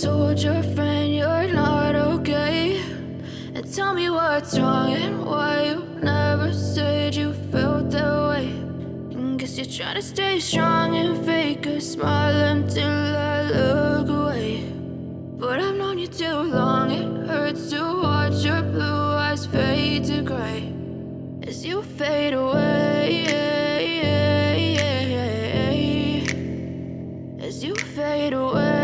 told your friend you're not okay, and tell me what's wrong and why you never said you felt that way. And guess you're trying to stay strong and fake a smile until I look away. But I've known you too long, it hurts to watch your blue eyes fade to gray as you fade away, as you fade away.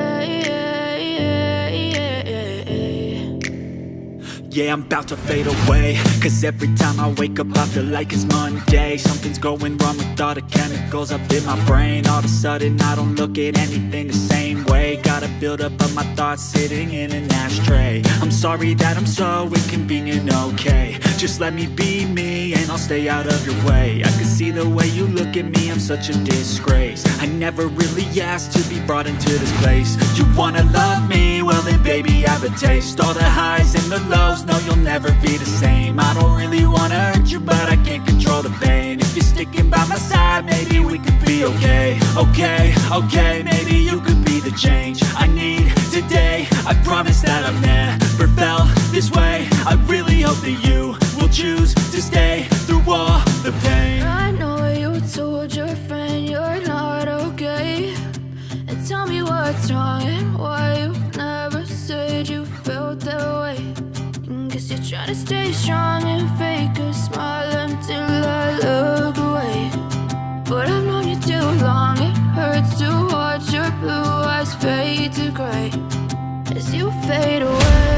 Yeah, I'm about to fade away, cause every time I wake up I feel like it's Monday. Something's going wrong with all the chemicals up in my brain. All of a sudden I don't look at anything the same way. Got a buildup of my thoughts sitting in an ashtray. I'm sorry that I'm so inconvenient, okay. Just let me be me and I'll stay out of your way. I can see the way you look at me, I'm such a disgrace. I never really asked to be brought into this place. You wanna love me? Well then baby, have a taste. All the highs and the lows, no, you'll never be the same. I don't really wanna hurt you, but I can't control the pain. If you're sticking by my side, maybe we could be okay. Okay, maybe you could be the change I need today. I promise that I've never felt this way. I really hope that you will choose to stay through all the pain. I know you told your friend you're not okay, and tell me what's wrong and why you never said you felt that way. And guess you're trying to stay strong and fake a smile until I look away. But I've known you too long, it hurts to watch your blue eyes fade to gray as you fade away.